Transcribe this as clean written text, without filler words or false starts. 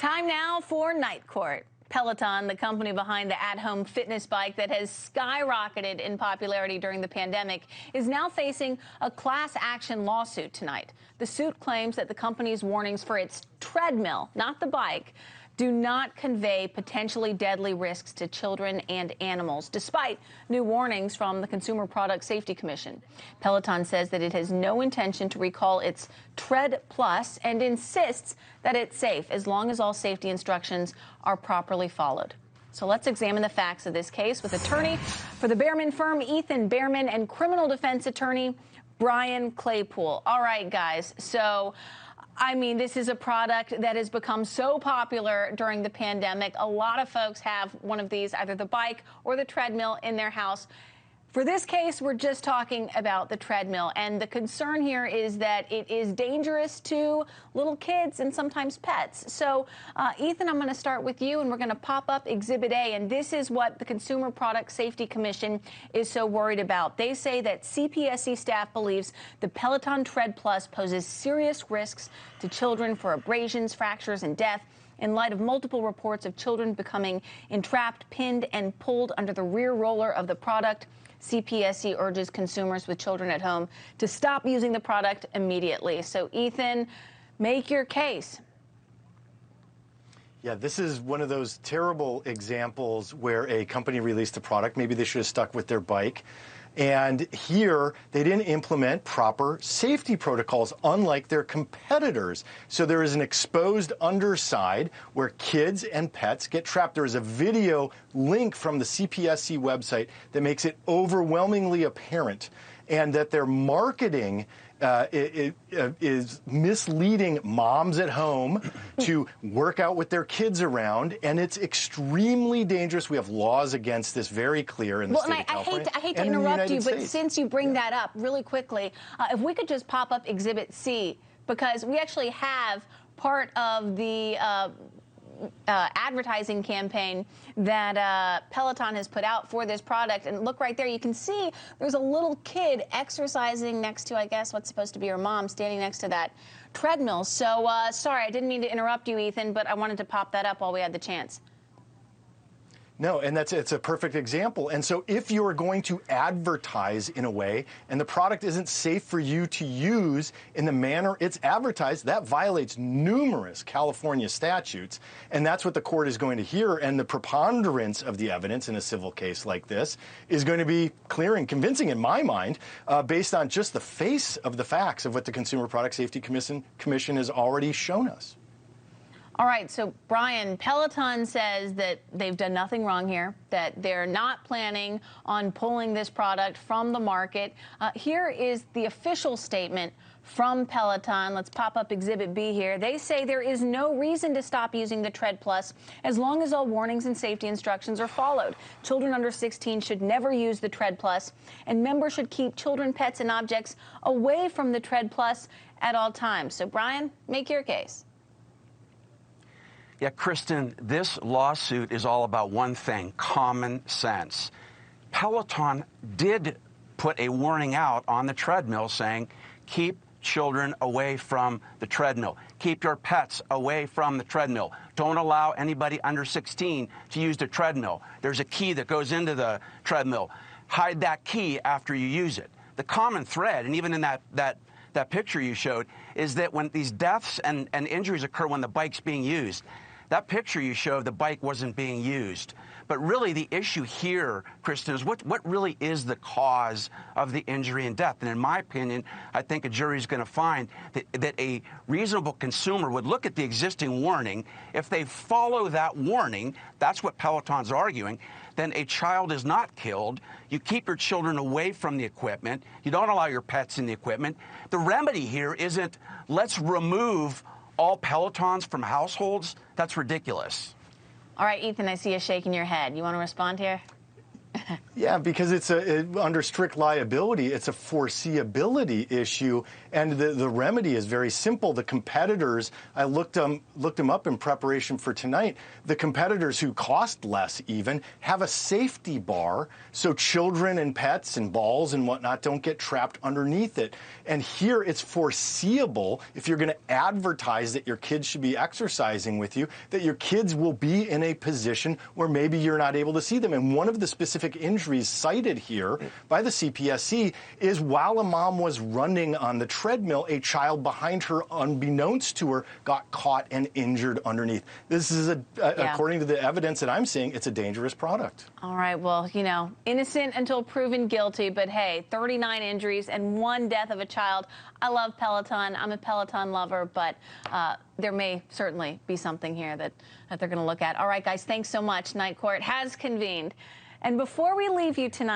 Time now for Night Court. Peloton, the company behind the at-home fitness bike that has skyrocketed in popularity during the pandemic, is now facing a class action lawsuit tonight. The suit claims that the company's warnings for its treadmill, not the bike, do not convey potentially deadly risks to children and animals, despite new warnings from the Consumer Product Safety Commission. Peloton says that it has no intention to recall its Tread Plus and insists that it's safe as long as all safety instructions are properly followed. So let's examine the facts of this case with attorney for the Behrman firm, Ethan Behrman, and criminal defense attorney Brian Claypool. All right, guys. So I mean, this is a product that has become so popular during the pandemic. A lot of folks have one of these, either the bike or the treadmill in their house. For this case, we're just talking about the treadmill. And the concern here is that it is dangerous to little kids and sometimes pets. So, Ethan, I'm going to start with you, and we're going to pop up Exhibit A. And this is what the Consumer Product Safety Commission is so worried about. They say that CPSC staff believes the Peloton Tread Plus poses serious risks to children for abrasions, fractures, and death. In light of multiple reports of children becoming entrapped, pinned, and pulled under the rear roller of the product, CPSC urges consumers with children at home to stop using the product immediately. So, Ethan, make your case. Yeah, this is one of those terrible examples where a company released a product. Maybe they should have stuck with their bike. And here, they didn't implement proper safety protocols, unlike their competitors. So there is an exposed underside where kids and pets get trapped. There is a video link from the CPSC website that makes it overwhelmingly apparent, and that their marketing is misleading moms at home to work out with their kids around, and it's extremely dangerous. We have laws against this, very clear in the state of California. I hate to interrupt you, but since you bring that up really quickly, if we could just pop up Exhibit C, because we actually have part of the advertising campaign that Peloton has put out for this product. And look right there, you can see there's a little kid exercising next to, I guess, what's supposed to be her mom, standing next to that treadmill. So, sorry, I didn't mean to interrupt you, Ethan, but I wanted to pop that up while we had the chance. No, and it's a perfect example. And so if you are going to advertise in a way and the product isn't safe for you to use in the manner it's advertised, that violates numerous California statutes. And that's what the court is going to hear. And the preponderance of the evidence in a civil case like this is going to be clear and convincing in my mind, based on just the face of the facts of what the Consumer Product Safety Commission has already shown us. All right, so Brian, Peloton says that they've done nothing wrong here, that they're not planning on pulling this product from the market. Here is the official statement from Peloton. Let's pop up Exhibit B here. They say there is no reason to stop using the Tread Plus as long as all warnings and safety instructions are followed. Children under 16 should never use the Tread Plus, and members should keep children, pets, and objects away from the Tread Plus at all times. So, Brian, make your case. Yeah, Kristen, this lawsuit is all about one thing: common sense. Peloton did put a warning out on the treadmill saying, keep children away from the treadmill. Keep your pets away from the treadmill. Don't allow anybody under 16 to use the treadmill. There's a key that goes into the treadmill. Hide that key after you use it. The common thread, and even in that picture you showed, is that when these deaths and injuries occur when the bike's being used. That picture you showed, the bike wasn't being used. But really the issue here, Kristen, is what really is the cause of the injury and death? And in my opinion, I think a jury is going to find that a reasonable consumer would look at the existing warning. If they follow that warning, that's what Peloton's arguing, then a child is not killed. You keep your children away from the equipment. You don't allow your pets in the equipment. The remedy here isn't let's remove all Pelotons from households. That's ridiculous. All right, Ethan, I see you shaking your head. You want to respond here? Yeah, because it's under strict liability, it's a foreseeability issue, and the remedy is very simple. The competitors, I looked them up in preparation for tonight. The competitors who cost less even have a safety bar so children and pets and balls and whatnot don't get trapped underneath it. And here it's foreseeable, if you're going to advertise that your kids should be exercising with you, that your kids will be in a position where maybe you're not able to see them. And one of the specific injuries cited here by the CPSC is while a mom was running on the treadmill, a child behind her, unbeknownst to her, got caught and injured underneath. This is, according to the evidence that I'm seeing, it's a dangerous product. All right, well, you know, innocent until proven guilty, but hey, 39 injuries and 1 death of a child. I love Peloton. I'm a Peloton lover, but there may certainly be something here that they're going to look at. All right, guys, thanks so much. Night Court has convened. And before we leave you tonight,